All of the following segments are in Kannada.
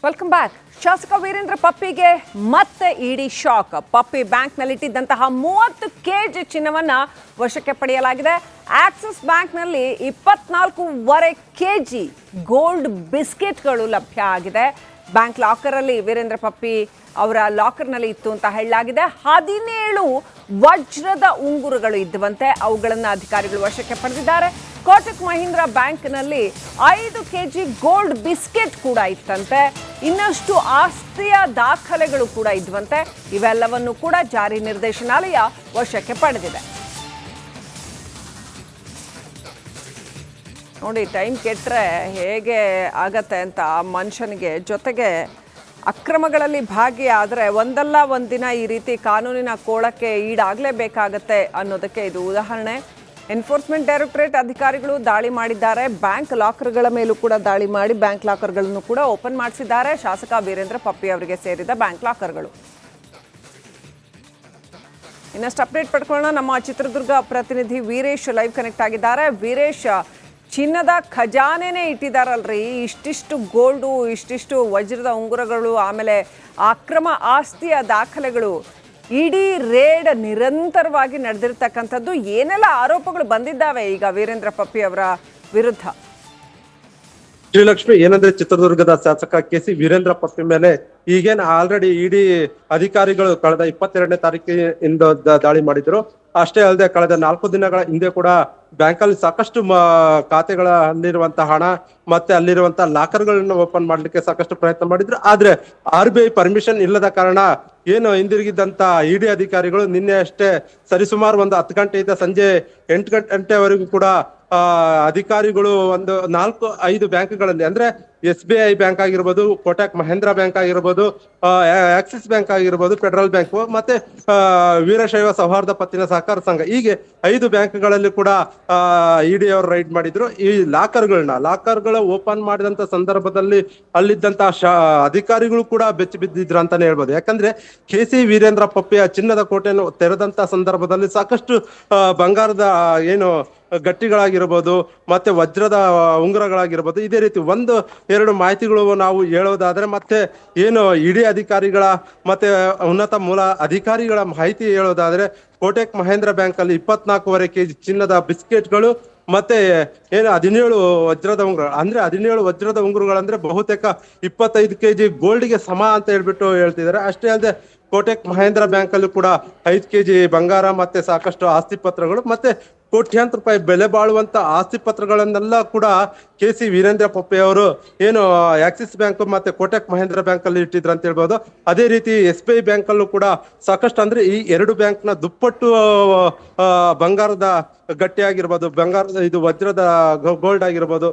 Welcome back. ಶಾಸಕ ವೀರೇಂದ್ರ ಪಪ್ಪಿಗೆ ಮತ್ತೆ ಇಡಿ ಶಾಕ್. ಪಪ್ಪಿ ಬ್ಯಾಂಕ್ನಲ್ಲಿಟ್ಟಿದ್ದಂತಹ 30 ಕೆಜಿ ಚಿನ್ನವನ್ನ ವಶಕ್ಕೆ ಪಡೆಯಲಾಗಿದೆ. ಆಕ್ಸಿಸ್ ಬ್ಯಾಂಕ್ನಲ್ಲಿ 24.5 ಕೆಜಿ ಗೋಲ್ಡ್ ಬಿಸ್ಕೆಟ್ಗಳು ಲಭ್ಯ ಆಗಿದೆ. ಬ್ಯಾಂಕ್ ಲಾಕರಲ್ಲಿ ವೀರೇಂದ್ರ ಪಪ್ಪಿ ಅವರ ಲಾಕರ್ನಲ್ಲಿ ಇತ್ತು ಅಂತ ಹೇಳಲಾಗಿದೆ. 17 ವಜ್ರದ ಉಂಗುರಗಳು ಇದ್ದಂತೆ ಅವುಗಳನ್ನು ಅಧಿಕಾರಿಗಳು ವಶಕ್ಕೆ ಪಡೆದಿದ್ದಾರೆ. ಕೋಟಕ್ ಮಹೀಂದ್ರಾ ಬ್ಯಾಂಕ್ನಲ್ಲಿ 5 ಕೆಜಿ ಗೋಲ್ಡ್ ಬಿಸ್ಕೆಟ್ ಕೂಡ ಇತ್ತಂತೆ. ಇನ್ನಷ್ಟು ಆಸ್ತಿಯ ದಾಖಲೆಗಳು ಕೂಡ ಇದ್ವಂತೆ. ಇವೆಲ್ಲವನ್ನು ಕೂಡ ಜಾರಿ ನಿರ್ದೇಶನಾಲಯ ವಶಕ್ಕೆ ಪಡೆದಿದೆ. ನೋಡಿ, ಟೈಮ್ ಕೆಟ್ಟರೆ ಹೇಗೆ ಆಗತ್ತೆ ಅಂತ ಮನುಷ್ಯನಿಗೆ. ಜೊತೆಗೆ ಅಕ್ರಮಗಳಲ್ಲಿ ಭಾಗಿಯಾದರೆ ಒಂದಲ್ಲ ಒಂದಿನ ಈ ರೀತಿ ಕಾನೂನಿನ ಕೋಳಕ್ಕೆ ಈಡಾಗಲೇಬೇಕಾಗತ್ತೆ ಅನ್ನೋದಕ್ಕೆ ಇದು ಉದಾಹರಣೆ. ಎನ್ಫೋರ್ಸ್ಮೆಂಟ್ ಡೈರೆಕ್ಟರೇಟ್ ಅಧಿಕಾರಿಗಳು ದಾಳಿ ಮಾಡಿದ್ದಾರೆ. ಬ್ಯಾಂಕ್ ಲಾಕರ್ಗಳ ಮೇಲೂ ಕೂಡ ದಾಳಿ ಮಾಡಿ ಬ್ಯಾಂಕ್ ಲಾಕರ್ಗಳನ್ನು ಕೂಡ ಓಪನ್ ಮಾಡಿಸಿದ್ದಾರೆ. ಶಾಸಕ ವೀರೇಂದ್ರ ಪಪ್ಪಿ ಅವರಿಗೆ ಸೇರಿದ ಬ್ಯಾಂಕ್ ಲಾಕರ್ಗಳು. ಇನ್ನಷ್ಟು ಅಪ್ಡೇಟ್ ಪಡ್ಕೊಳ್ಳೋಣ. ನಮ್ಮ ಚಿತ್ರದುರ್ಗ ಪ್ರತಿನಿಧಿ ವೀರೇಶ್ ಲೈವ್ ಕನೆಕ್ಟ್ ಆಗಿದ್ದಾರೆ. ವೀರೇಶ್, ಚಿನ್ನದ ಖಜಾನೆನೇ ಇಟ್ಟಿದ್ದಾರಲ್ರಿ, ಇಷ್ಟಿಷ್ಟು ಗೋಲ್ಡು, ಇಷ್ಟಿಷ್ಟು ವಜ್ರದ ಉಂಗುರಗಳು, ಆಮೇಲೆ ಅಕ್ರಮ ಆಸ್ತಿಯ ದಾಖಲೆಗಳು, ಇಡೀ ರೇಡ್ ನಿರಂತರವಾಗಿ ನಡೆದಿರ್ತಕ್ಕಂಥದ್ದು. ಏನೆಲ್ಲ ಆರೋಪಗಳು ಬಂದಿದ್ದಾವೆ ಈಗ ವೀರೇಂದ್ರ ಪಪ್ಪಿ ಅವರ ವಿರುದ್ಧ? ಶ್ರೀಲಕ್ಷ್ಮಿ, ಏನಂದ್ರೆ ಚಿತ್ರದುರ್ಗದ ಶಾಸಕ ಕೆಸಿ ವೀರೇಂದ್ರ ಪಪ್ಪಿ ಮೇಲೆ ಈಗೇನು ಆಲ್ರೆಡಿ ಇಡಿ ಅಧಿಕಾರಿಗಳು ಕಳೆದ 22ನೇ ತಾರೀಕಿನಿಂದ ದಾಳಿ ಮಾಡಿದ್ರು. ಅಷ್ಟೇ ಅಲ್ಲದೆ ಕಳೆದ 4 ದಿನಗಳ ಹಿಂದೆ ಕೂಡ ಬ್ಯಾಂಕಲ್ಲಿ ಸಾಕಷ್ಟು ಖಾತೆಗಳ ಅಲ್ಲಿರುವಂತಹ ಹಣ ಮತ್ತೆ ಅಲ್ಲಿರುವಂತಹ ಲಾಕರ್ಗಳನ್ನ ಓಪನ್ ಮಾಡ್ಲಿಕ್ಕೆ ಸಾಕಷ್ಟು ಪ್ರಯತ್ನ ಮಾಡಿದ್ರು. ಆದ್ರೆ RBI ಪರ್ಮಿಷನ್ ಇಲ್ಲದ ಕಾರಣ ಏನು ಹಿಂದಿರುಗಿದ್ದಂತ ಇಡಿ ಅಧಿಕಾರಿಗಳು ನಿನ್ನೆ ಅಷ್ಟೇ ಸರಿಸುಮಾರು ಒಂದು 10 ಗಂಟೆಯಿಂದ ಸಂಜೆ 8 ಗಂಟೆವರೆಗೂ ಕೂಡ ಅಧಿಕಾರಿಗಳು ಒಂದು 4-5 ಬ್ಯಾಂಕ್ಗಳಲ್ಲಿ, ಅಂದ್ರೆ SBI ಬ್ಯಾಂಕ್ ಆಗಿರ್ಬೋದು, ಕೋಟಕ್ ಮಹೇಂದ್ರ ಬ್ಯಾಂಕ್ ಆಗಿರ್ಬೋದು, ಆಕ್ಸಿಸ್ ಬ್ಯಾಂಕ್ ಆಗಿರ್ಬೋದು, ಫೆಡರಲ್ ಬ್ಯಾಂಕ್ ಮತ್ತೆ ವೀರಶೈವ ಸೌಹಾರ್ದ ಪತ್ತಿನ ಸಹಕಾರ ಸಂಘ, ಹೀಗೆ 5 ಬ್ಯಾಂಕ್ಗಳಲ್ಲಿ ಕೂಡ ಇಡಿ ಅವರು ರೈಡ್ ಮಾಡಿದ್ರು. ಈ ಲಾಕರ್ಗಳ ಓಪನ್ ಮಾಡಿದಂತ ಸಂದರ್ಭದಲ್ಲಿ ಅಲ್ಲಿದ್ದಂತಹ ಅಧಿಕಾರಿಗಳು ಕೂಡ ಬೆಚ್ಚಿ ಬಿದ್ದಿದ್ರು ಅಂತಾನೆ ಹೇಳ್ಬೋದು. ಯಾಕಂದ್ರೆ ಕೆಸಿ ವೀರೇಂದ್ರ ಪಪ್ಪಿಯ ಚಿನ್ನದ ಕೋಟೆಯನ್ನು ತೆರೆದಂತ ಸಂದರ್ಭದಲ್ಲಿ ಸಾಕಷ್ಟು ಬಂಗಾರದ ಏನು ಗಟ್ಟಿಗಳಾಗಿರ್ಬೋದು ಮತ್ತೆ ವಜ್ರದ ಉಂಗುರಗಳಾಗಿರ್ಬೋದು, ಇದೇ ರೀತಿ 1-2 ಮಾಹಿತಿಗಳು ನಾವು ಹೇಳೋದಾದ್ರೆ, ಮತ್ತೆ ಏನು ಇಡಿ ಅಧಿಕಾರಿಗಳ ಮತ್ತೆ ಉನ್ನತ ಮೂಲ ಅಧಿಕಾರಿಗಳ ಮಾಹಿತಿ ಹೇಳೋದಾದ್ರೆ, ಕೋಟಕ್ ಮಹೇಂದ್ರ ಬ್ಯಾಂಕ್ ಅಲ್ಲಿ 24.5 ಕೆಜಿ ಚಿನ್ನದ ಬಿಸ್ಕೆಟ್ಗಳು ಮತ್ತೆ ಏನು 17 ವಜ್ರದ ಉಂಗುರ, ಅಂದ್ರೆ 17 ವಜ್ರದ ಉಂಗುರಗಳಂದ್ರೆ ಬಹುತೇಕ 25 ಕೆಜಿ ಗೋಲ್ಡ್ಗೆ ಸಮ ಅಂತ ಹೇಳ್ತಿದ್ದಾರೆ. ಅಷ್ಟೇ ಅಲ್ಲದೆ ಕೋಟಕ್ ಮಹೇಂದ್ರ ಬ್ಯಾಂಕ್ ಅಲ್ಲೂ ಕೂಡ 5 ಕೆಜಿ ಬಂಗಾರ ಮತ್ತೆ ಸಾಕಷ್ಟು ಆಸ್ತಿ ಪತ್ರಗಳು ಮತ್ತೆ ಕೋಟ್ಯಾಂತರ ರೂಪಾಯಿ ಬೆಲೆ ಬಾಳುವಂತ ಆಸ್ತಿ ಪತ್ರಗಳನ್ನೆಲ್ಲ ಕೂಡ ಕೆಸಿ ವೀರೇಂದ್ರ ಪಪ್ಪಿ ಅವರು ಏನು ಆಕ್ಸಿಸ್ ಬ್ಯಾಂಕ್ ಮತ್ತೆ ಕೋಟಕ್ ಮಹೇಂದ್ರ ಬ್ಯಾಂಕ್ ಅಲ್ಲಿ ಇಟ್ಟಿದ್ರು ಅಂತ ಹೇಳ್ಬೋದು. ಅದೇ ರೀತಿ SBI ಬ್ಯಾಂಕ್ ಅಲ್ಲೂ ಕೂಡ ಸಾಕಷ್ಟು, ಅಂದ್ರೆ ಈ 2 ಬ್ಯಾಂಕ್ ನ ದುಪ್ಪಟ್ಟು ಬಂಗಾರದ ಗಟ್ಟಿ ಆಗಿರ್ಬೋದು, ಬಂಗಾರದ ಇದು ವಜ್ರದ ಗೋಲ್ಡ್ ಆಗಿರ್ಬೋದು,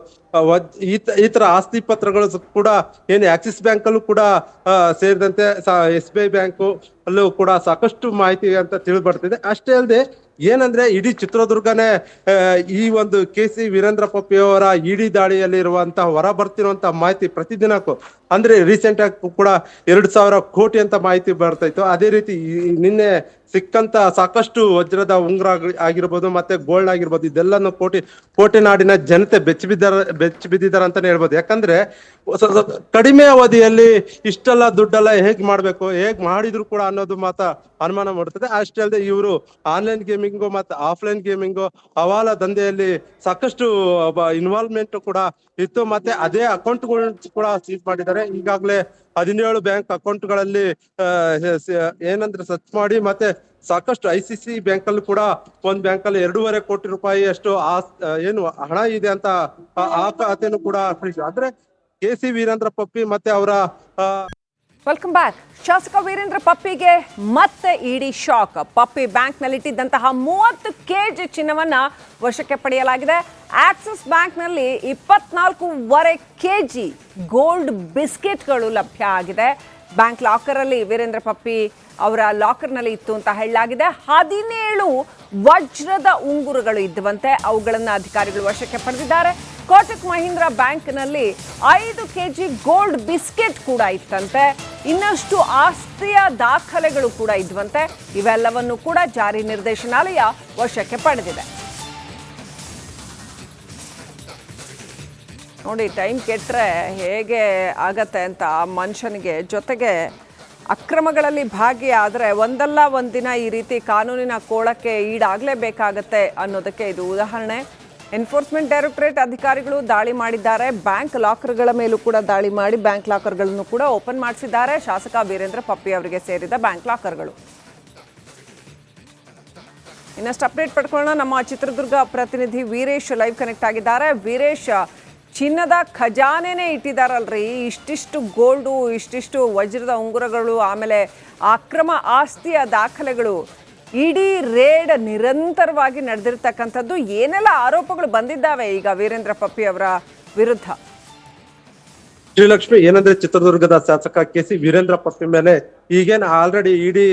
ಈ ತರ ಆಸ್ತಿ ಪತ್ರಗಳು ಕೂಡ ಏನು ಆಕ್ಸಿಸ್ ಬ್ಯಾಂಕ್ ಅಲ್ಲೂ ಕೂಡ ಸೇರಿದಂತೆ SBI ಬ್ಯಾಂಕ್ ಅಲ್ಲೂ ಕೂಡ ಸಾಕಷ್ಟು ಮಾಹಿತಿ ಅಂತ ತಿಳಿದು ಬರ್ತಿದೆ. ಅಷ್ಟೇ ಅಲ್ಲದೆ ಏನಂದ್ರೆ ಇಡೀ ಚಿತ್ರದುರ್ಗನೇ ಈ ಒಂದು ಕೆಸಿ ವೀರೇಂದ್ರ ಪಪ್ಪಿ ಅವರ ಇಡಿ ದಾಳಿಯಲ್ಲಿ ಇರುವಂತಹ ಹೊರ ಬರ್ತಿರುವಂತಹ ಮಾಹಿತಿ ಪ್ರತಿದಿನಕ್ಕೂ, ಅಂದ್ರೆ ರೀಸೆಂಟ್ ಆಗಿ ಕೂಡ 2,000 ಕೋಟಿ ಅಂತ ಮಾಹಿತಿ ಬರ್ತಾ ಇತ್ತು. ಅದೇ ರೀತಿ ನಿನ್ನೆ ಸಿಕ್ಕಂತ ಸಾಕಷ್ಟು ವಜ್ರದ ಉಂಗುರ ಆಗಿರ್ಬೋದು ಮತ್ತೆ ಗೋಲ್ಡ್ ಆಗಿರ್ಬೋದು, ಇದೆಲ್ಲನೂ ಕೋಟೆ ನಾಡಿನ ಜನತೆ ಬೆಚ್ಚಿ ಬಿದ್ದಿದ್ದಾರೆ ಅಂತಾನೆ ಹೇಳ್ಬೋದು. ಯಾಕಂದ್ರೆ ಕಡಿಮೆ ಅವಧಿಯಲ್ಲಿ ಇಷ್ಟೆಲ್ಲ ದುಡ್ಡೆಲ್ಲ ಹೇಗ್ ಮಾಡ್ಬೇಕು, ಹೇಗ್ ಮಾಡಿದ್ರು ಕೂಡ ಅನ್ನೋದು ಮಾತ್ರ ಅನುಮಾನ ಮೂಡುತ್ತದೆ. ಅಷ್ಟೇ ಅಲ್ಲದೆ ಇವರು ಆನ್ಲೈನ್ ಗೇಮಿಂಗು ಮತ್ತೆ ಆಫ್ಲೈನ್ ಗೇಮಿಂಗು ಹವಾಲ ದಂಧೆಯಲ್ಲಿ ಸಾಕಷ್ಟು ಇನ್ವಾಲ್ವ್ಮೆಂಟ್ ಕೂಡ ಇತ್ತು. ಮತ್ತೆ ಅದೇ ಅಕೌಂಟ್ಗಳು ಕೂಡ ಸೀಸ್ ಮಾಡಿದ್ದಾರೆ. ಈಗಾಗಲೇ 17 ಬ್ಯಾಂಕ್ ಅಕೌಂಟ್ಗಳಲ್ಲಿ ಏನಂದ್ರೆ ಸರ್ಚ್ ಮಾಡಿ ಮತ್ತೆ ಸಾಕಷ್ಟು ICC ಬ್ಯಾಂಕ್ ಅಲ್ಲೂ ಕೂಡ ಒಂದ್ ಬ್ಯಾಂಕ್ ಅಲ್ಲಿ 2.5 ಕೋಟಿ ರೂಪಾಯಿ ಅಷ್ಟು ಏನು ಹಣ ಇದೆ ಅಂತ ಆ ಖಾತೆನೂ ಕೂಡ ಆದ್ರೆ ಕೆಸಿ ವೀರೇಂದ್ರ ಪಪ್ಪಿ ಮತ್ತೆ ಅವರ ವೆಲ್ಕಮ್ ಬ್ಯಾಕ್. ಶಾಸಕ ವೀರೇಂದ್ರ ಪಪ್ಪಿಗೆ ಮತ್ತೆ ಇಡಿ ಶಾಕ್. ಪಪ್ಪಿ ಬ್ಯಾಂಕ್ನಲ್ಲಿಟ್ಟಿದ್ದಂತಹ 30 ಕೆಜಿ ಚಿನ್ನವನ್ನ ವಶಕ್ಕೆ ಪಡೆಯಲಾಗಿದೆ. ಆಕ್ಸಿಸ್ ಬ್ಯಾಂಕ್ನಲ್ಲಿ 24.5 ಕೆಜಿ ಗೋಲ್ಡ್ ಬಿಸ್ಕೆಟ್ಗಳು ಲಭ್ಯ ಆಗಿದೆ. ಬ್ಯಾಂಕ್ ಲಾಕರಲ್ಲಿ ವೀರೇಂದ್ರ ಪಪ್ಪಿ ಅವರ ಲಾಕರ್ನಲ್ಲಿ ಇತ್ತು ಅಂತ ಹೇಳಲಾಗಿದೆ. 17 ವಜ್ರದ ಉಂಗುರಗಳು ಇದ್ದಂತೆ ಅವುಗಳನ್ನು ಅಧಿಕಾರಿಗಳು ವಶಕ್ಕೆ ಪಡೆದಿದ್ದಾರೆ. ಕೋಟಕ್ ಮಹೀಂದ್ರಾ ಬ್ಯಾಂಕ್ನಲ್ಲಿ 5 ಕೆಜಿ ಗೋಲ್ಡ್ ಬಿಸ್ಕೆಟ್ ಕೂಡ ಇತ್ತಂತೆ. ಇನ್ನಷ್ಟು ಆಸ್ತಿಯ ದಾಖಲೆಗಳು ಕೂಡ ಇದ್ವಂತೆ. ಇವೆಲ್ಲವನ್ನು ಕೂಡ ಜಾರಿ ನಿರ್ದೇಶನಾಲಯ ವಶಕ್ಕೆ ಪಡೆದಿದೆ. ನೋಡಿ, ಟೈಮ್ ಕೆಟ್ಟರೆ ಹೇಗೆ ಆಗತ್ತೆ ಅಂತ ಮನುಷ್ಯನಿಗೆ. ಜೊತೆಗೆ ಅಕ್ರಮಗಳಲ್ಲಿ ಭಾಗಿಯಾದರೆ ಒಂದಲ್ಲ ಒಂದಿನ ಈ ರೀತಿ ಕಾನೂನಿನ ಕೋಳಕ್ಕೆ ಈಡಾಗಲೇಬೇಕಾಗತ್ತೆ ಅನ್ನೋದಕ್ಕೆ ಇದು ಉದಾಹರಣೆ. ಎನ್ಫೋರ್ಸ್ಮೆಂಟ್ ಡೈರೆಕ್ಟರೇಟ್ ಅಧಿಕಾರಿಗಳು ದಾಳಿ ಮಾಡಿದ್ದಾರೆ. ಬ್ಯಾಂಕ್ ಲಾಕರ್ಗಳ ಮೇಲೂ ಕೂಡ ದಾಳಿ ಮಾಡಿ ಬ್ಯಾಂಕ್ ಲಾಕರ್ಗಳನ್ನು ಕೂಡ ಓಪನ್ ಮಾಡಿಸಿದ್ದಾರೆ. ಶಾಸಕ ವೀರೇಂದ್ರ ಪಪ್ಪಿ ಅವರಿಗೆ ಸೇರಿದ ಬ್ಯಾಂಕ್ ಲಾಕರ್ಗಳು. ಇನ್ನಷ್ಟು ಅಪ್ಡೇಟ್ ಪಡ್ಕೊಳ್ಳೋಣ. ನಮ್ಮ ಚಿತ್ರದುರ್ಗ ಪ್ರತಿನಿಧಿ ವೀರೇಶ್ ಲೈವ್ ಕನೆಕ್ಟ್ ಆಗಿದ್ದಾರೆ. ವೀರೇಶ್, ಚಿನ್ನದ ಖಜಾನೆನೇ ಇಟ್ಟಿದ್ದಾರಲ್ರಿ, ಇಷ್ಟಿಷ್ಟು ಗೋಲ್ಡು, ಇಷ್ಟಿಷ್ಟು ವಜ್ರದ ಉಂಗುರಗಳು, ಆಮೇಲೆ ಅಕ್ರಮ ಆಸ್ತಿಯ ದಾಖಲೆಗಳು, ಇಡೀ ರೇಡ್ ನಿರಂತರವಾಗಿ ನಡೆದಿರ್ತಕ್ಕಂಥದ್ದು. ಏನೆಲ್ಲ ಆರೋಪಗಳು ಬಂದಿದ್ದಾವೆ ಈಗ ವೀರೇಂದ್ರ ಪಪ್ಪಿ ಅವರ ವಿರುದ್ಧ? ಶ್ರೀಲಕ್ಷ್ಮಿ, ಏನಂದ್ರೆ ಚಿತ್ರದುರ್ಗದ ಶಾಸಕ ಕೆ.ಸಿ. ವೀರೇಂದ್ರ ಪಪ್ಪಿ ಮೇಲೆ ಈಗೇನ್ ಆಲ್ರೆಡಿ ಇಡಿ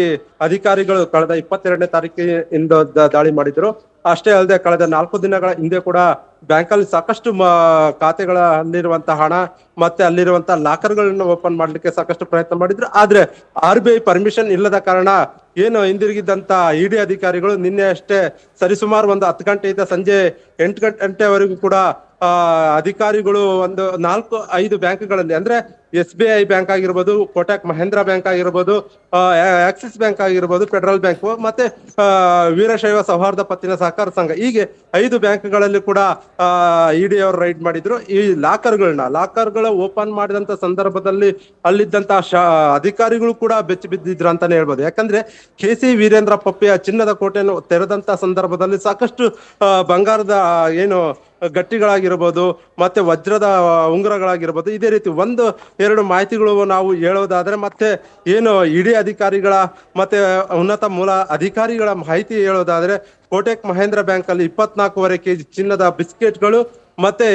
ಅಧಿಕಾರಿಗಳು ಕಳೆದ 22ನೇ ತಾರೀಕಿಂದ ದಾಳಿ ಮಾಡಿದ್ರು. ಅಷ್ಟೇ ಅಲ್ಲದೆ ಕಳೆದ 4 ದಿನಗಳ ಹಿಂದೆ ಕೂಡ ಬ್ಯಾಂಕಲ್ಲಿ ಸಾಕಷ್ಟು ಖಾತೆಗಳ ಅಲ್ಲಿರುವಂತಹ ಹಣ ಮತ್ತೆ ಅಲ್ಲಿರುವಂತಹ ಲಾಕರ್ಗಳನ್ನ ಓಪನ್ ಮಾಡ್ಲಿಕ್ಕೆ ಸಾಕಷ್ಟು ಪ್ರಯತ್ನ ಮಾಡಿದ್ರು. ಆದ್ರೆ RBI ಪರ್ಮಿಷನ್ ಇಲ್ಲದ ಕಾರಣ ಏನು ಹಿಂದಿರುಗಿದ್ದಂತ ಇಡಿ ಅಧಿಕಾರಿಗಳು ನಿನ್ನೆ ಅಷ್ಟೇ ಸರಿಸುಮಾರು ಒಂದು 10 ಗಂಟೆಯಿಂದ ಸಂಜೆ 8 ಗಂಟೆವರೆಗೂ ಕೂಡ ಅಧಿಕಾರಿಗಳು ಒಂದು 4-5 ಬ್ಯಾಂಕ್ಗಳಲ್ಲಿ, ಅಂದ್ರೆ SBI ಬ್ಯಾಂಕ್ ಆಗಿರ್ಬೋದು, ಕೋಟಕ್ ಮಹೇಂದ್ರ ಬ್ಯಾಂಕ್ ಆಗಿರ್ಬೋದು, ಆಕ್ಸಿಸ್ ಬ್ಯಾಂಕ್ ಆಗಿರ್ಬೋದು, ಫೆಡರಲ್ ಬ್ಯಾಂಕ್ ಮತ್ತೆ ವೀರಶೈವ ಸೌಹಾರ್ದ ಪತ್ತಿನ ಸಹಕಾರ ಸಂಘ, ಹೀಗೆ 5 ಬ್ಯಾಂಕ್ಗಳಲ್ಲಿ ಕೂಡ ಇಡಿ ಅವರು ರೈಡ್ ಮಾಡಿದ್ರು. ಈ ಲಾಕರ್ಗಳ ಓಪನ್ ಮಾಡಿದಂತ ಸಂದರ್ಭದಲ್ಲಿ ಅಲ್ಲಿದ್ದಂತ ಅಧಿಕಾರಿಗಳು ಕೂಡ ಬೆಚ್ಚಿ ಬಿದ್ದಿದ್ರು ಅಂತಾನೆ ಹೇಳ್ಬೋದು. ಯಾಕಂದ್ರೆ ಕೆ.ಸಿ. ವೀರೇಂದ್ರ ಪಪ್ಪಿಯ ಚಿನ್ನದ ಕೋಟೆಯನ್ನು ತೆರೆದಂತ ಸಂದರ್ಭದಲ್ಲಿ ಸಾಕಷ್ಟು ಬಂಗಾರದ ಏನು ಗಟ್ಟಿಗಳಾಗಿರ್ಬೋದು ಮತ್ತೆ ವಜ್ರದ ಉಂಗುರಗಳಾಗಿರ್ಬೋದು, ಇದೇ ರೀತಿ 1-2 ಮಾಹಿತಿಗಳು ನಾವು ಹೇಳೋದಾದ್ರೆ, ಮತ್ತೆ ಏನು ಇಡಿ ಅಧಿಕಾರಿಗಳ ಮತ್ತೆ ಉನ್ನತ ಮೂಲ ಅಧಿಕಾರಿಗಳ ಮಾಹಿತಿ ಹೇಳೋದಾದ್ರೆ, ಕೋಟಕ್ ಮಹೇಂದ್ರ ಬ್ಯಾಂಕ್ ಅಲ್ಲಿ 24.5 kg ಚಿನ್ನದ ಬಿಸ್ಕೆಟ್ಗಳು ಮತ್ತೆ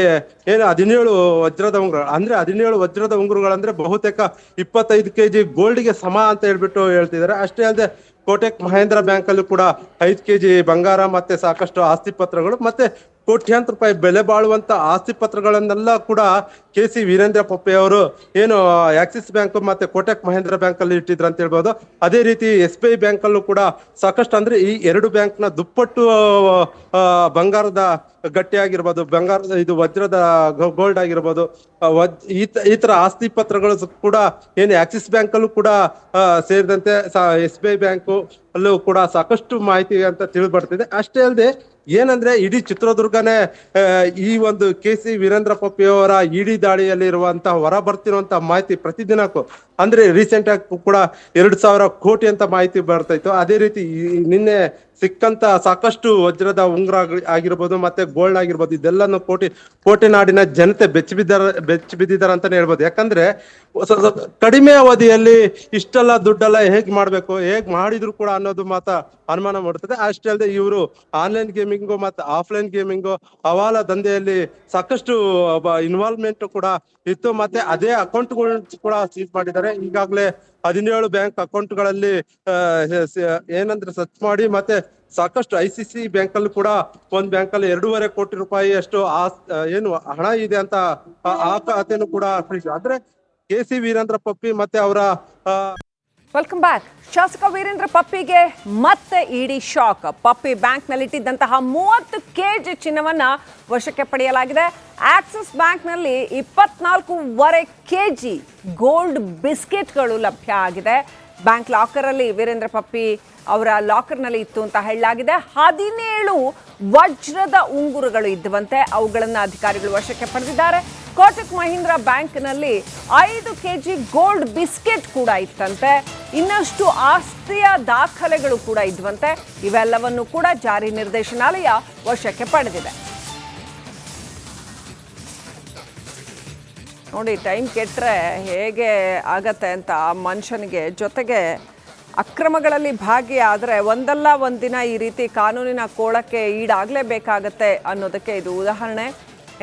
ಏನು 17 ವಜ್ರದ ಉಂಗುರ, ಅಂದ್ರೆ 17 ವಜ್ರದ ಉಂಗುರಗಳಂದ್ರೆ ಬಹುತೇಕ 25 kg ಗೋಲ್ಡ್ಗೆ ಸಮ ಅಂತ ಹೇಳ್ತಿದ್ದಾರೆ. ಅಷ್ಟೇ ಅಲ್ಲದೆ ಕೋಟಕ್ ಮಹೇಂದ್ರ ಬ್ಯಾಂಕ್ ಅಲ್ಲೂ ಕೂಡ 5 kg ಬಂಗಾರ ಮತ್ತೆ ಸಾಕಷ್ಟು ಆಸ್ತಿ ಪತ್ರಗಳು ಮತ್ತೆ ಕೋಟ್ಯಾಂತರ ರೂಪಾಯಿ ಬೆಲೆ ಬಾಳುವಂತ ಆಸ್ತಿ ಪತ್ರಗಳನ್ನೆಲ್ಲ ಕೂಡ ಕೆ.ಸಿ. ವೀರೇಂದ್ರ ಪಪ್ಪಿ ಅವರು ಏನು ಆಕ್ಸಿಸ್ ಬ್ಯಾಂಕ್ ಮತ್ತೆ ಕೋಟಕ್ ಮಹೇಂದ್ರ ಬ್ಯಾಂಕ್ ಅಲ್ಲಿ ಇಟ್ಟಿದ್ರು ಅಂತ ಹೇಳ್ಬೋದು. ಅದೇ ರೀತಿ SBI ಬ್ಯಾಂಕ್ ಅಲ್ಲೂ ಕೂಡ ಸಾಕಷ್ಟು, ಅಂದ್ರೆ ಈ 2 ಬ್ಯಾಂಕ್ ನ ದುಪ್ಪಟ್ಟು ಬಂಗಾರದ ಗಟ್ಟಿ ಆಗಿರ್ಬೋದು, ಬಂಗಾರದ ಇದು ವಜ್ರದ ಗೋಲ್ಡ್ ಆಗಿರ್ಬೋದು, ಈ ತರ ಆಸ್ತಿ ಪತ್ರಗಳು ಕೂಡ ಏನು ಆಕ್ಸಿಸ್ ಬ್ಯಾಂಕ್ ಅಲ್ಲೂ ಕೂಡ ಸೇರಿದಂತೆ SBI ಬ್ಯಾಂಕ್ ಅಲ್ಲೂ ಕೂಡ ಸಾಕಷ್ಟು ಮಾಹಿತಿ ಅಂತ ತಿಳಿದು ಬರ್ತಿದೆ. ಅಷ್ಟೇ ಅಲ್ಲದೆ ಏನಂದ್ರೆ ಇಡೀ ಚಿತ್ರದುರ್ಗನೇ ಈ ಒಂದು ಕೆ.ಸಿ. ವೀರೇಂದ್ರ ಪಪ್ಪಿ ಅವರ ಇಡಿ ದಾಳಿಯಲ್ಲಿ ಇರುವಂತಹ ಹೊರ ಬರ್ತಿರುವಂತಹ ಮಾಹಿತಿ ಪ್ರತಿದಿನಕ್ಕೂ, ಅಂದ್ರೆ ರೀಸೆಂಟ್ ಆಗಿ ಕೂಡ 2,000 ಕೋಟಿ ಅಂತ ಮಾಹಿತಿ ಬರ್ತಾ ಇತ್ತು. ಅದೇ ರೀತಿ ನಿನ್ನೆ ಸಿಕ್ಕಂತ ಸಾಕಷ್ಟು ವಜ್ರದ ಉಂಗುರ ಆಗಿರ್ಬೋದು ಮತ್ತೆ ಗೋಲ್ಡ್ ಆಗಿರ್ಬೋದು, ಇದೆಲ್ಲಾನು ಕೋಟಿ ನಾಡಿನ ಜನತೆ ಬೆಚ್ಚಿ ಬಿದ್ದಿದ್ದಾರೆ ಅಂತಾನೆ ಹೇಳ್ಬೋದು. ಯಾಕಂದ್ರೆ ಕಡಿಮೆ ಅವಧಿಯಲ್ಲಿ ಇಷ್ಟೆಲ್ಲ ದುಡ್ಡೆಲ್ಲ ಹೇಗ್ ಮಾಡ್ಬೇಕು, ಹೇಗ್ ಮಾಡಿದ್ರು ಕೂಡ ಅನ್ನೋದು ಮಾತ್ರ ಅನುಮಾನ ಮಾಡ್ತದೆ. ಅಷ್ಟೇ ಅಲ್ಲದೆ ಇವರು ಆನ್ಲೈನ್ ಗೇಮಿಂಗು ಮತ್ತೆ ಆಫ್ಲೈನ್ ಗೇಮಿಂಗು ಹವಾಲ ದಂಧೆಯಲ್ಲಿ ಸಾಕಷ್ಟು ಇನ್ವಾಲ್ವ್ಮೆಂಟ್ ಕೂಡ ಇತ್ತು. ಮತ್ತೆ ಅದೇ ಅಕೌಂಟ್ಗಳು ಕೂಡ ಸೀಸ್ ಮಾಡಿದ್ದಾರೆ. ಈಗಾಗಲೇ 17 ಬ್ಯಾಂಕ್ ಅಕೌಂಟ್ಗಳಲ್ಲಿ ಏನಂದ್ರೆ ಸರ್ಚ್ ಮಾಡಿ ಮತ್ತೆ ಸಾಕಷ್ಟು ICC ಬ್ಯಾಂಕ್ ಅಲ್ಲೂ ಕೂಡ ಒಂದ್ ಬ್ಯಾಂಕ್ ಅಲ್ಲಿ 2.5 ಕೋಟಿ ರೂಪಾಯಿ ಅಷ್ಟು ಏನು ಹಣ ಇದೆ ಅಂತ ಆ ಖಾತೆನೂ ಕೂಡ ಆದ್ರೆ ಕೆ.ಸಿ. ವೀರೇಂದ್ರ ಪಪ್ಪಿ ಮತ್ತೆ ಅವರ ವೆಲ್ಕಮ್ ಬ್ಯಾಕ್. ಶಾಸಕ ವೀರೇಂದ್ರ ಪಪ್ಪಿಗೆ ಮತ್ತೆ ಇಡಿ ಶಾಕ್. ಪಪ್ಪಿ ಬ್ಯಾಂಕ್ನಲ್ಲಿ ಇಟ್ಟಿದ್ದಂತಹ 30 kg ಚಿನ್ನವನ್ನ ವಶಕ್ಕೆ ಪಡೆಯಲಾಗಿದೆ. ಆಕ್ಸಿಸ್ ಬ್ಯಾಂಕ್ನಲ್ಲಿ 24.5 kg ಗೋಲ್ಡ್ ಬಿಸ್ಕೆಟ್ಗಳು ಲಭ್ಯ ಆಗಿದೆ. ಬ್ಯಾಂಕ್ ಲಾಕರಲ್ಲಿ ವೀರೇಂದ್ರ ಪಪ್ಪಿ ಅವರ ಲಾಕರ್ನಲ್ಲಿ ಇತ್ತು ಅಂತ ಹೇಳಲಾಗಿದೆ. 17 ವಜ್ರದ ಉಂಗುರಗಳು ಇದ್ದಂತೆ ಅವುಗಳನ್ನು ಅಧಿಕಾರಿಗಳು ವಶಕ್ಕೆ ಪಡೆದಿದ್ದಾರೆ. ಕೋಟಕ್ ಮಹೀಂದ್ರ ಬ್ಯಾಂಕ್ನಲ್ಲಿ 5 kg ಗೋಲ್ಡ್ ಬಿಸ್ಕೆಟ್ ಕೂಡ ಇತ್ತಂತೆ. ಇನ್ನಷ್ಟು ಆಸ್ತಿಯ ದಾಖಲೆಗಳು ಕೂಡ ಇದ್ವಂತೆ. ಇವೆಲ್ಲವನ್ನು ಕೂಡ ಜಾರಿ ನಿರ್ದೇಶನಾಲಯ ವಶಕ್ಕೆ ಪಡೆದಿದೆ. ನೋಡಿ, ಟೈಮ್ ಕೆಟ್ಟರೆ ಹೇಗೆ ಆಗತ್ತೆ ಅಂತ ಮನುಷ್ಯನಿಗೆ. ಜೊತೆಗೆ ಅಕ್ರಮಗಳಲ್ಲಿ ಭಾಗಿಯಾದರೆ ಒಂದಲ್ಲ ಒಂದಿನ ಈ ರೀತಿ ಕಾನೂನಿನ ಕೋಳಕ್ಕೆ ಈಡಾಗಲೇಬೇಕಾಗತ್ತೆ ಅನ್ನೋದಕ್ಕೆ ಇದು ಉದಾಹರಣೆ.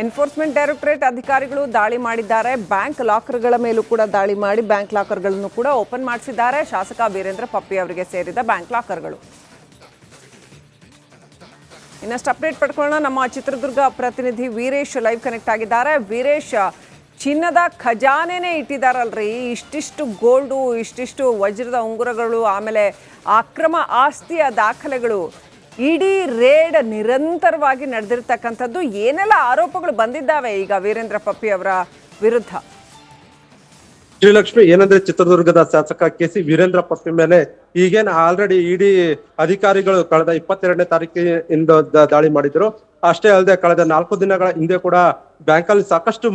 ಎನ್ಫೋರ್ಸ್ಮೆಂಟ್ ಡೈರೆಕ್ಟರೇಟ್ ಅಧಿಕಾರಿಗಳು ದಾಳಿ ಮಾಡಿದ್ದಾರೆ. ಬ್ಯಾಂಕ್ ಲಾಕರ್ಗಳ ಮೇಲೂ ಕೂಡ ದಾಳಿ ಮಾಡಿ ಬ್ಯಾಂಕ್ ಲಾಕರ್ಗಳನ್ನು ಕೂಡ ಓಪನ್ ಮಾಡಿಸಿದ್ದಾರೆ. ಶಾಸಕ ವೀರೇಂದ್ರ ಪಪ್ಪಿ ಅವರಿಗೆ ಸೇರಿದ ಬ್ಯಾಂಕ್ ಲಾಕರ್ಗಳು. ಇನ್ನಷ್ಟು ಅಪ್ಡೇಟ್ ಪಡ್ಕೊಳ್ಳೋಣ. ನಮ್ಮ ಚಿತ್ರದುರ್ಗ ಪ್ರತಿನಿಧಿ ವೀರೇಶ್ ಲೈವ್ ಕನೆಕ್ಟ್ ಆಗಿದ್ದಾರೆ. ವೀರೇಶ್, ಚಿನ್ನದ ಖಜಾನೆನೇ ಇಟ್ಟಿದ್ದಾರಲ್ರಿ, ಇಷ್ಟಿಷ್ಟು ಗೋಲ್ಡು, ಇಷ್ಟಿಷ್ಟು ವಜ್ರದ ಉಂಗುರಗಳು, ಆಮೇಲೆ ಅಕ್ರಮ ಆಸ್ತಿಯ ದಾಖಲೆಗಳು, ಇಡೀ ರೇಡ್ ನಿರಂತರವಾಗಿ ನಡೆದಿರ್ತಕ್ಕಂಥದ್ದು. ಏನೆಲ್ಲ ಆರೋಪಗಳು ಬಂದಿದ್ದಾವೆ ಈಗ ವೀರೇಂದ್ರ ಪಪ್ಪಿ ಅವರ ವಿರುದ್ಧ? ಶ್ರೀಲಕ್ಷ್ಮಿ, ಏನಂದ್ರೆ ಚಿತ್ರದುರ್ಗದ ಶಾಸಕ ಕೆ.ಸಿ. ವೀರೇಂದ್ರ ಪಪ್ಪಿ ಮೇಲೆ ಈಗೇನ್ ಆಲ್ರೆಡಿ ಇಡಿ ಅಧಿಕಾರಿಗಳು ಕಳೆದ 22ನೇ ತಾರೀಕಿಂದ ದಾಳಿ ಮಾಡಿದ್ರು. ಅಷ್ಟೇ ಅಲ್ಲದೆ ಕಳೆದ 4 ದಿನಗಳ ಹಿಂದೆ ಕೂಡ ಬ್ಯಾಂಕ್ ಅಲ್ಲಿ ಸಾಕಷ್ಟು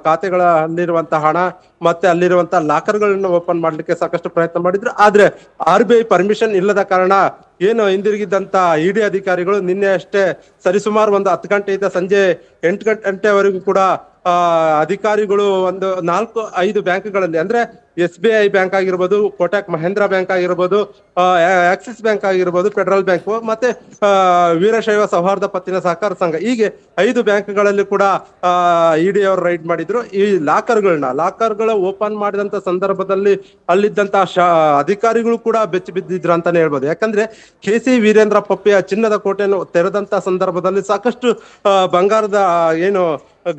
ಖಾತೆಗಳ ಅಲ್ಲಿರುವಂತಹ ಹಣ ಮತ್ತೆ ಅಲ್ಲಿರುವಂತಹ ಲಾಕರ್ಗಳನ್ನ ಓಪನ್ ಮಾಡ್ಲಿಕ್ಕೆ ಸಾಕಷ್ಟು ಪ್ರಯತ್ನ ಮಾಡಿದ್ರು. ಆದ್ರೆ RBI ಪರ್ಮಿಷನ್ ಇಲ್ಲದ ಕಾರಣ ಏನು ಹಿಂದಿರುಗಿದ್ದಂತ ಇಡಿ ಅಧಿಕಾರಿಗಳು ನಿನ್ನೆ ಅಷ್ಟೇ ಸರಿಸುಮಾರು ಒಂದು 10 ಗಂಟೆಯಿಂದ ಸಂಜೆ 8 ಗಂಟೆವರೆಗೂ ಕೂಡ ಅಧಿಕಾರಿಗಳು ಒಂದು 4-5 ಬ್ಯಾಂಕ್ಗಳಲ್ಲಿ ಅಂದ್ರೆ SBI ಬ್ಯಾಂಕ್ ಆಗಿರ್ಬೋದು, ಕೋಟಕ್ ಮಹೇಂದ್ರ ಬ್ಯಾಂಕ್ ಆಗಿರ್ಬೋದು, ಆಕ್ಸಿಸ್ ಬ್ಯಾಂಕ್ ಆಗಿರ್ಬೋದು, ಫೆಡರಲ್ ಬ್ಯಾಂಕ್ ಮತ್ತೆ ವೀರಶೈವ ಸೌಹಾರ್ದ ಪತ್ತಿನ ಸಹಕಾರ ಸಂಘ, ಹೀಗೆ 5 ಬ್ಯಾಂಕ್ಗಳಲ್ಲಿ ಕೂಡ ಇಡಿ ಅವರು ರೈಡ್ ಮಾಡಿದ್ರು. ಈ ಲಾಕರ್ಗಳ ಓಪನ್ ಮಾಡಿದಂತ ಸಂದರ್ಭದಲ್ಲಿ ಅಲ್ಲಿದ್ದಂತಹ ಅಧಿಕಾರಿಗಳು ಕೂಡ ಬೆಚ್ಚಿ ಬಿದ್ದಿದ್ರು ಅಂತಾನೆ ಹೇಳ್ಬೋದು. ಯಾಕಂದ್ರೆ ಕೆ.ಸಿ. ವೀರೇಂದ್ರ ಪಪ್ಪಿಯ ಚಿನ್ನದ ಕೋಟೆಯನ್ನು ತೆರೆದಂತ ಸಂದರ್ಭದಲ್ಲಿ ಸಾಕಷ್ಟು ಬಂಗಾರದ ಏನು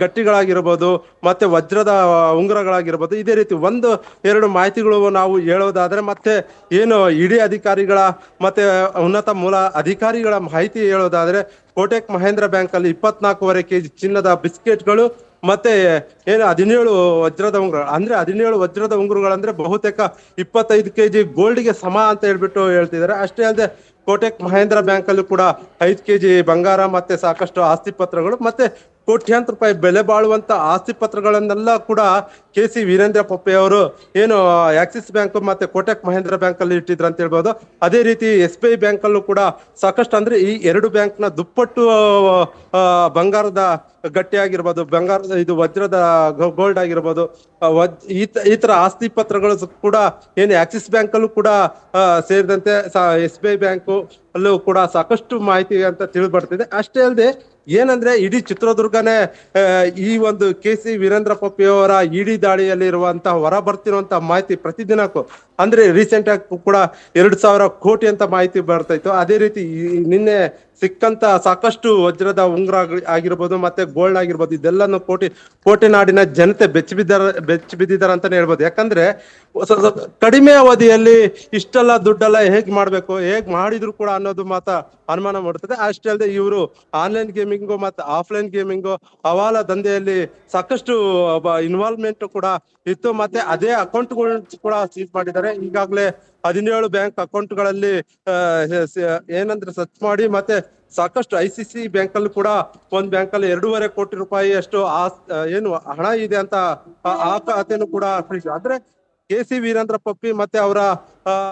ಗಟ್ಟಿಗಳಾಗಿರ್ಬೋದು ಮತ್ತೆ ವಜ್ರದ ಉಂಗುರಗಳಾಗಿರ್ಬೋದು, ಇದೇ ರೀತಿ 1-2 ಮಾಹಿತಿಗಳು ನಾವು ಹೇಳೋದಾದ್ರೆ ಮತ್ತೆ ಏನು ಇಡಿ ಅಧಿಕಾರಿಗಳ ಮತ್ತೆ ಉನ್ನತ ಮೂಲ ಅಧಿಕಾರಿಗಳ ಮಾಹಿತಿ ಹೇಳೋದಾದ್ರೆ ಕೋಟಕ್ ಮಹೇಂದ್ರ ಬ್ಯಾಂಕ್ ಅಲ್ಲಿ 24.5 kg ಚಿನ್ನದ ಬಿಸ್ಕೆಟ್ಗಳು ಮತ್ತೆ ಏನು 17 ವಜ್ರದ ಉಂಗುರ, ಅಂದ್ರೆ 17 ವಜ್ರದ ಉಂಗುರಗಳಂದ್ರೆ ಬಹುತೇಕ 25 kg ಗೋಲ್ಡ್ಗೆ ಸಮ ಅಂತ ಹೇಳ್ತಿದ್ದಾರೆ. ಅಷ್ಟೇ ಅಲ್ಲದೆ ಕೋಟಕ್ ಮಹೇಂದ್ರ ಬ್ಯಾಂಕ್ ಅಲ್ಲೂ ಕೂಡ 5 kg ಬಂಗಾರ ಮತ್ತೆ ಸಾಕಷ್ಟು ಆಸ್ತಿ ಪತ್ರಗಳು ಮತ್ತೆ ಕೋಟ್ಯಾಂತರ ರೂಪಾಯಿ ಬೆಲೆ ಬಾಳುವಂತ ಆಸ್ತಿ ಪತ್ರಗಳನ್ನೆಲ್ಲ ಕೂಡ ಕೆ.ಸಿ. ವೀರೇಂದ್ರ ಪಪ್ಪಿ ಅವರು ಏನು ಆಕ್ಸಿಸ್ ಬ್ಯಾಂಕ್ ಮತ್ತೆ ಕೋಟಕ್ ಮಹೇಂದ್ರ ಬ್ಯಾಂಕ್ ಅಲ್ಲಿ ಇಟ್ಟಿದ್ರು ಅಂತ ಹೇಳ್ಬೋದು. ಅದೇ ರೀತಿ SBI ಬ್ಯಾಂಕ್ ಅಲ್ಲೂ ಕೂಡ ಸಾಕಷ್ಟು, ಅಂದ್ರೆ ಈ 2 ಬ್ಯಾಂಕ್ ನ ದುಪ್ಪಟ್ಟು ಬಂಗಾರದ ಗಟ್ಟಿ ಆಗಿರ್ಬೋದು, ಬಂಗಾರದ ಇದು ವಜ್ರದ ಗೋಲ್ಡ್ ಆಗಿರ್ಬೋದು, ಈ ತರ ಆಸ್ತಿ ಪತ್ರಗಳು ಕೂಡ ಏನು ಆಕ್ಸಿಸ್ ಬ್ಯಾಂಕ್ ಅಲ್ಲೂ ಕೂಡ ಸೇರಿದಂತೆ SBI ಬ್ಯಾಂಕ್ ಅಲ್ಲೂ ಕೂಡ ಸಾಕಷ್ಟು ಮಾಹಿತಿ ಅಂತ ತಿಳಿದು ಬರ್ತಿದೆ. ಅಷ್ಟೇ ಅಲ್ಲದೆ ಏನಂದ್ರೆ ಇಡೀ ಚಿತ್ರದುರ್ಗನೇ ಈ ಒಂದು ಕೆ.ಸಿ. ವೀರೇಂದ್ರ ಪಪ್ಪಿ ಅವರ ಇಡಿ ದಾಳಿಯಲ್ಲಿ ಇರುವಂತಹ ಹೊರ ಬರ್ತಿರುವಂತಹ ಮಾಹಿತಿ ಪ್ರತಿದಿನಕ್ಕೂ, ಅಂದ್ರೆ ರೀಸೆಂಟ್ ಆಗಿ ಕೂಡ 2,000 ಕೋಟಿ ಅಂತ ಮಾಹಿತಿ ಬರ್ತಾಯಿತ್ತು. ಅದೇ ರೀತಿ ನಿನ್ನೆ ಸಿಕ್ಕಂತ ಸಾಕಷ್ಟು ವಜ್ರದ ಉಂಗುರ ಆಗಿರ್ಬೋದು ಮತ್ತೆ ಗೋಲ್ಡ್ ಆಗಿರ್ಬೋದು, ಇದೆಲ್ಲನೂ ಕೋಟಿ ನಾಡಿನ ಜನತೆ ಬೆಚ್ಚಿ ಬಿದ್ದಿದ್ದಾರೆ ಅಂತಾನೆ ಹೇಳ್ಬೋದು. ಯಾಕಂದ್ರೆ ಕಡಿಮೆ ಅವಧಿಯಲ್ಲಿ ಇಷ್ಟೆಲ್ಲ ದುಡ್ಡೆಲ್ಲ ಹೇಗ್ ಮಾಡಿದ್ರು ಕೂಡ ಅನ್ನೋದು ಅನುಮಾನ ಮೂಡುತ್ತದೆ. ಅಷ್ಟೇ ಅಲ್ಲದೆ ಇವರು ಆನ್ಲೈನ್ ಗೇಮಿಂಗು ಮತ್ತೆ ಆಫ್ಲೈನ್ ಗೇಮಿಂಗು ಹವಾಲಾ ದಂಧೆಯಲ್ಲಿ ಸಾಕಷ್ಟು ಇನ್ವಾಲ್ವ್ಮೆಂಟ್ ಕೂಡ ಇತ್ತು. ಮತ್ತೆ ಅದೇ ಅಕೌಂಟ್ಗಳು ಕೂಡ ಸೀಸ್ ಮಾಡಿದ್ದಾರೆ. ಈಗಾಗಲೇ 17 ಬ್ಯಾಂಕ್ ಅಕೌಂಟ್ಗಳಲ್ಲಿ ಏನಂದ್ರೆ ಸರ್ಚ್ ಮಾಡಿ ಮತ್ತೆ ಸಾಕಷ್ಟು ICC ಬ್ಯಾಂಕ್ ಅಲ್ಲಿ ಕೂಡ ಒಂದ್ ಬ್ಯಾಂಕ್ ಅಲ್ಲಿ 2.5 ಕೋಟಿ ರೂಪಾಯಿ ಅಷ್ಟು ಏನು ಹಣ ಇದೆ ಅಂತ ಆ ಖಾತೆನೂ ಕೂಡ ಅಂದ್ರೆ ಕೆ.ಸಿ. ವೀರೇಂದ್ರ ಪಪ್ಪಿ ಮತ್ತೆ ಅವರ